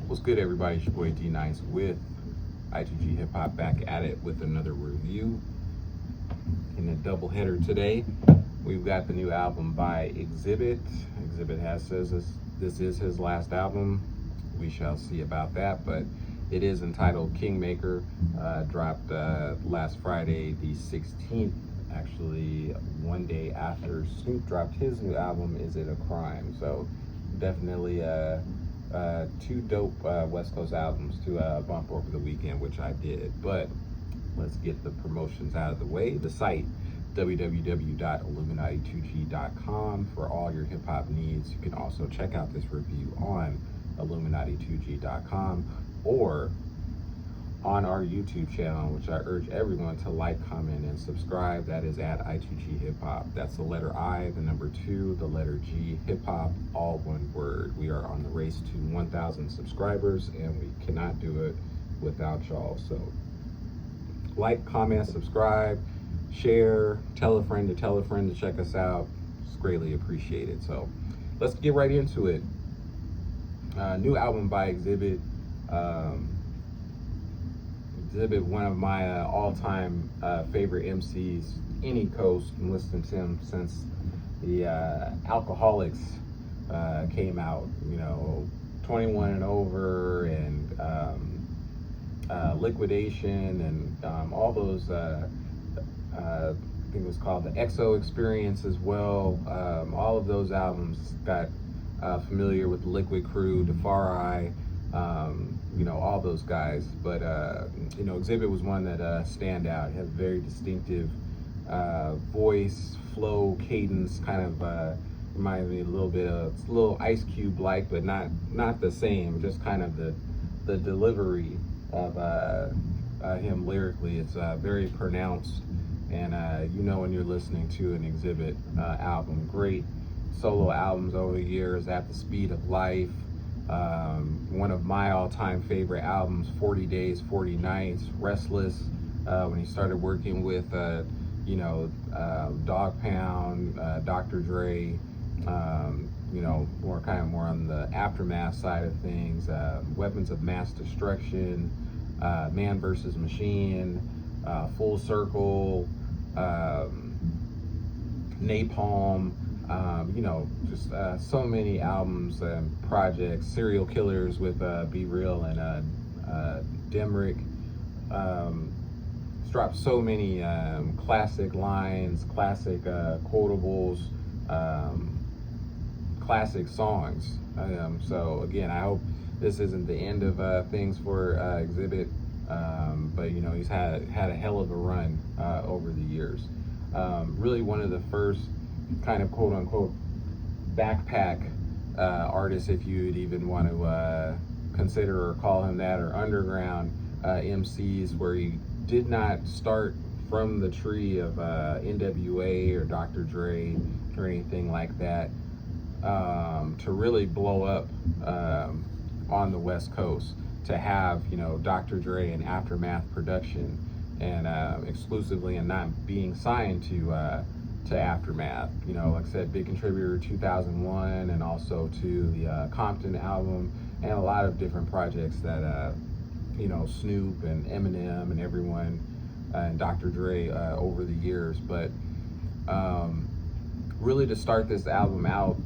What's good, everybody? It's your boy D-Nice with I2G Hip Hop, back at it with another review. In a double header today, we've got the new album by Xzibit. Xzibit says this is his last album. We shall see about that, but it is entitled Kingmaker. Dropped last Friday, the 16th, actually one day after Snoop dropped his new album, Is It a Crime? So definitely two dope West Coast albums to bump over the weekend, which I did. But let's get the promotions out of the way. The site, www.illuminati2g.com, for all your hip hop needs. You can also check out this review on illuminati2g.com or on our YouTube channel, which I urge everyone to like, comment, and subscribe. That is at I2G Hip Hop. That's the letter I, the number 2, the letter G, hip hop, all one word. We are on the race to 1,000 subscribers, and we cannot do it without y'all. So like, comment, subscribe, share, tell a friend to check us out. It's greatly appreciated. So let's get right into it. New album by Xzibit. Xzibit, one of my all-time favorite MCs, any coast. I'm listening to him since the Alcoholics came out, 21 and over, and Liquidation, and all those, I think it was called the XO Experience as well. All of those albums. Got familiar with Liquid Crew, Defari, all those guys. But Xzibit was one that stand out. He had a very distinctive voice, flow, cadence, kind of reminded me a little bit of, it's a little Ice Cube like, but not the same. Just kind of the delivery of him lyrically. It's very pronounced, and when you're listening to an Xzibit album. Great solo albums over the years, At the Speed of Life. One of my all-time favorite albums, 40 Days, 40 Nights, Restless, when he started working with, Dog Pound, Dr. Dre, more on the Aftermath side of things, Weapons of Mass Destruction, Man vs. Machine, Full Circle, Napalm, just so many albums and projects. Serial Killers with Be Real and Demrick. Dropped so many classic lines, classic quotables, classic songs. So again, I hope this isn't the end of things for Xzibit, but he's had a hell of a run over the years. Really one of the first kind of quote unquote backpack artists, if you'd even want to consider or call him that, or underground MCs, where he did not start from the tree of NWA or Dr. Dre or anything like that, to really blow up on the West Coast, to have Dr. Dre and Aftermath production, and exclusively, and not being signed to Aftermath. Like I said, big contributor 2001, and also to the Compton album, and a lot of different projects that Snoop and Eminem and everyone, and Dr. Dre over the years. But really, to start this album out,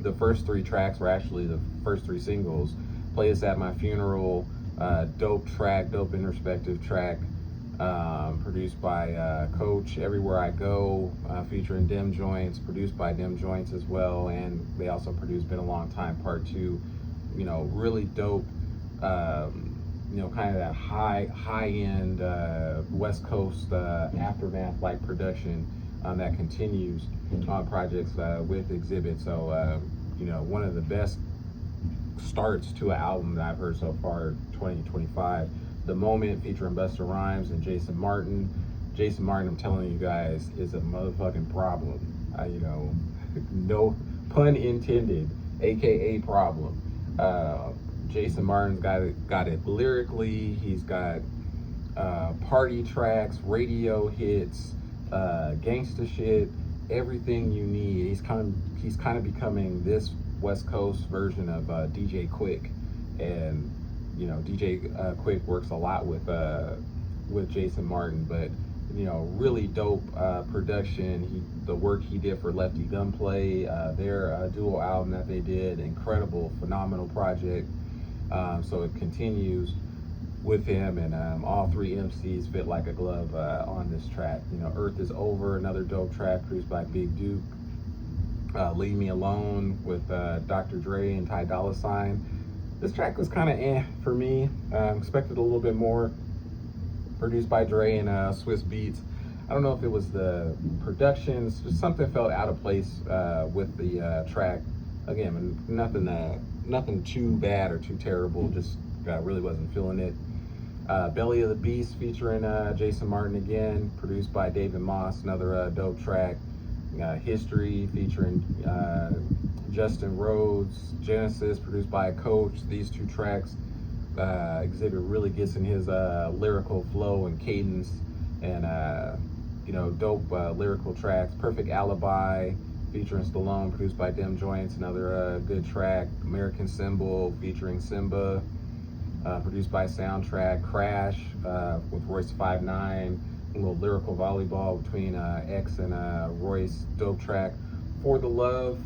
the first 3 tracks were actually the first 3 singles. Play This at My Funeral, dope track, dope introspective track, produced by Coach. Everywhere I Go, featuring Dem Joints, produced by Dem Joints as well, and they also produced Been a Long Time Part 2. Really dope, kind of that high-end West Coast Aftermath like production that continues on projects with Xzibit. So one of the best starts to an album that I've heard so far, 2025. The Moment, featuring Busta Rhymes and Jason Martin. Jason Martin, I'm telling you guys, is a motherfucking problem. No pun intended, aka problem. Jason Martin's got it lyrically. He's got party tracks, radio hits, gangsta shit, everything you need. He's kind of becoming this West Coast version of DJ Quick, and you know DJ Quick works a lot with Jason Martin, but you know really dope production. The work he did for Lefty Gunplay, their dual album that they did, incredible, phenomenal project. So it continues with him, and all three MCs fit like a glove on this track. You know, Earth is Over, another dope track produced by Big Duke. Leave Me Alone with Dr. Dre and Ty Dolla $ign. This track was kind of for me. Expected a little bit more. Produced by Dre and Swiss Beats. I don't know if it was the production, just something felt out of place with the track. Again, nothing too bad or too terrible, just really wasn't feeling it. Belly of the Beast featuring Jason Martin again, produced by David Moss, another dope track. History featuring Justin Rhodes, Genesis, produced by Coach. These two tracks, Xzibit really gets in his lyrical flow and cadence, and you know, dope lyrical tracks. Perfect Alibi featuring Stallone, produced by Dem Joints, another good track. American Symbol featuring Simba, produced by Soundtrack. Crash with Royce 5'9", a little lyrical volleyball between X and Royce, dope track. For the Love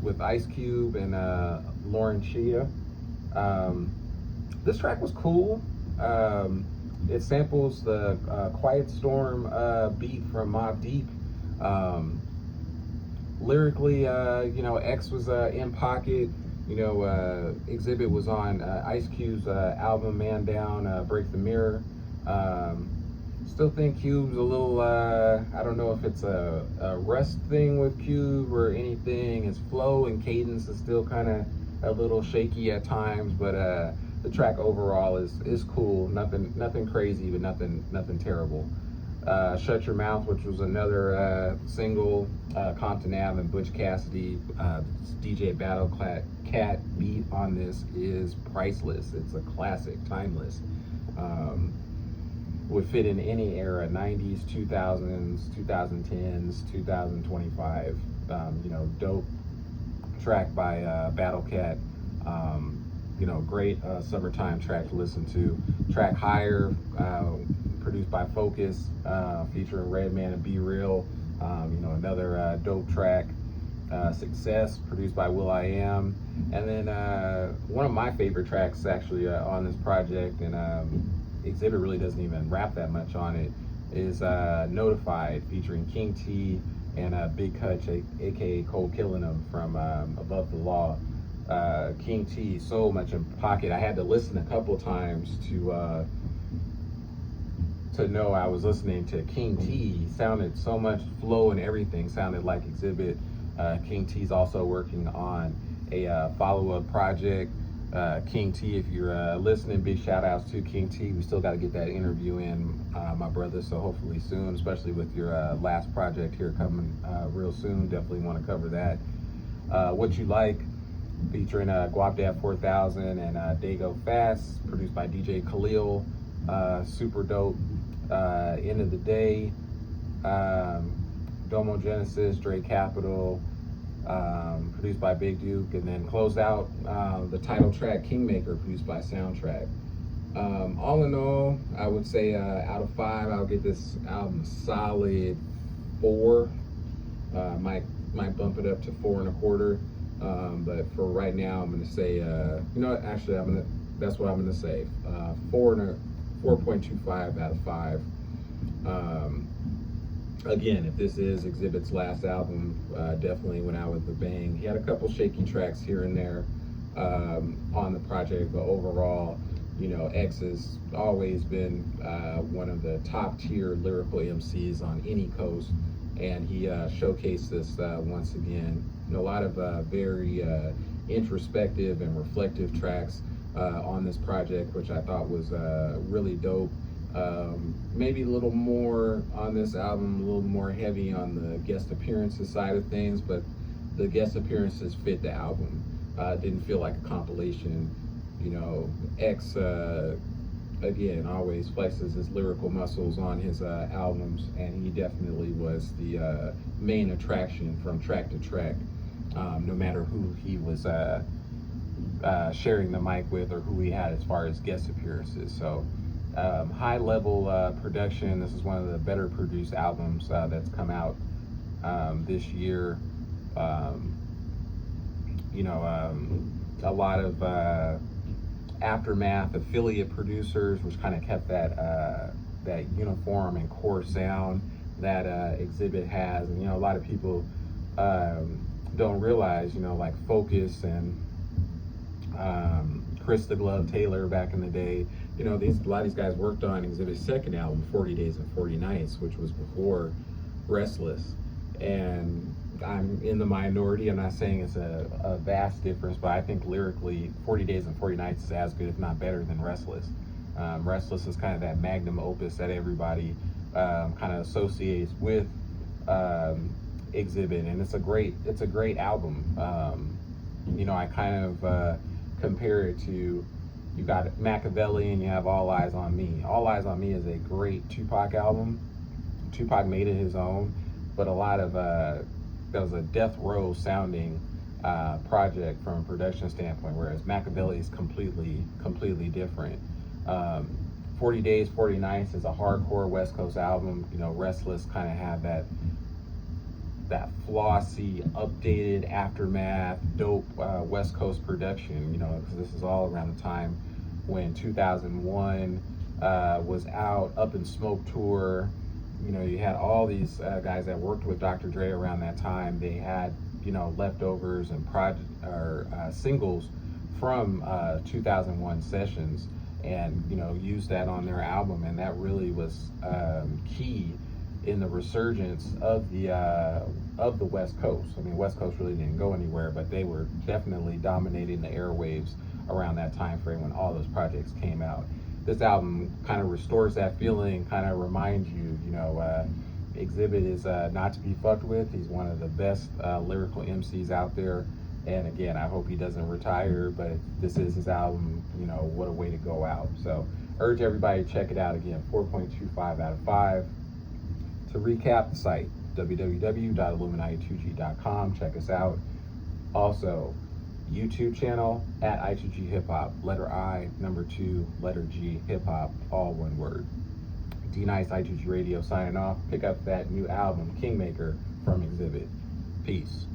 with Ice Cube and Lauren Chia. This track was cool. It samples the Quiet Storm beat from Mobb Deep. Lyrically, you know, X was in pocket. You know, Xzibit was on Ice Cube's album Man Down, Break the Mirror. Still think Cube's a little, I don't know if it's a rust thing with Cube or anything. His flow and cadence is still kind of a little shaky at times, but the track overall is cool. Nothing crazy, but nothing terrible. Shut Your Mouth, which was another single, Compton Ave and Butch Cassidy, DJ Battle Cat beat on this is priceless. It's a classic, timeless. Would fit in any era, 90s, 2000s, 2010s, 2025. You know, dope track by Battle Cat. You know, great summertime track to listen to. Track Higher, produced by Focus, featuring Redman and Be Real. You know, another dope track. Success, produced by will.i.am. And then one of my favorite tracks actually on this project, and Xzibit really doesn't even rap that much on it, is Notified, featuring King T and Big Hutch, aka Cole Killing Him from Above the Law. King T, so much in pocket. I had to listen a couple times to know I was listening to King T. He sounded so much flow and everything sounded like Xzibit. King T's also working on a follow-up project. King T, if you're listening, big shout outs to King T. We still got to get that interview in, my brother, so hopefully soon, especially with your last project here coming real soon. Definitely want to cover that. What You Like, featuring Guapdad 4000 and Dago Fast, produced by DJ Khalil. Super dope. End of the Day, Domo Genesis, Dre Capital, produced by Big Duke, and then closed out the title track Kingmaker, produced by Soundtrack. All in all, I would say out of 5, I'll get this album solid 4. Might bump it up to 4.25. But for right now, I'm gonna say, you know what, actually, that's what I'm gonna say. 4.25 out of 5. Again, if this is Xzibit's last album, definitely went out with a bang. He had a couple shaky tracks here and there on the project, but overall, you know, X has always been one of the top tier lyrical MCs on any coast, and he showcased this once again. You know, a lot of very introspective and reflective tracks on this project, which I thought was really dope. Maybe a little more on this album, a little more heavy on the guest appearances side of things, but the guest appearances fit the album. Didn't feel like a compilation. You know, X, again, always flexes his lyrical muscles on his albums, and he definitely was the main attraction from track to track. no matter who he was sharing the mic with or who he had as far as guest appearances. So high level production. This is one of the better produced albums that's come out this year. A lot of Aftermath affiliate producers, which kind of kept that uniform and core sound that Xzibit has. And a lot of people don't realize, like Focus and Chris the Glove Taylor back in the day. A lot of these guys worked on Xzibit's second album, 40 Days and 40 Nights, which was before Restless. And I'm in the minority. I'm not saying it's a vast difference, but I think lyrically 40 Days and 40 Nights is as good, if not better, than Restless. Restless is kind of that magnum opus that everybody kind of associates with Xzibit, and it's a great album. I kind of compare it to, you got Machiavelli and you have All Eyes on Me. All Eyes on Me is a great Tupac album. Tupac made it his own, but a lot of that was a death row sounding project from a production standpoint, whereas Machiavelli is completely different. 40 Days, 40 Nights is a hardcore West Coast album. Restless kind of had that flossy, updated Aftermath, dope West Coast production. Because this is all around the time when 2001 was out, Up in Smoke tour. You had all these guys that worked with Dr. Dre around that time. They had leftovers and singles from 2001 sessions, and used that on their album, and that really was key in the resurgence of the West Coast. West Coast really didn't go anywhere, but they were definitely dominating the airwaves around that time frame when all those projects came out. This album kind of restores that feeling, kind of reminds you, Xzibit is not to be fucked with. He's one of the best lyrical MCs out there. And again, I hope he doesn't retire, but if this is his album, what a way to go out. So urge everybody to check it out. Again, 4.25 out of 5. To recap, the site, www.illuminati2g.com. Check us out. Also, YouTube channel at I2G Hip Hop, letter I, number 2, letter G, Hip Hop, all one word. D-Nice, I2G Radio signing off. Pick up that new album, Kingmaker, from Xzibit. Peace.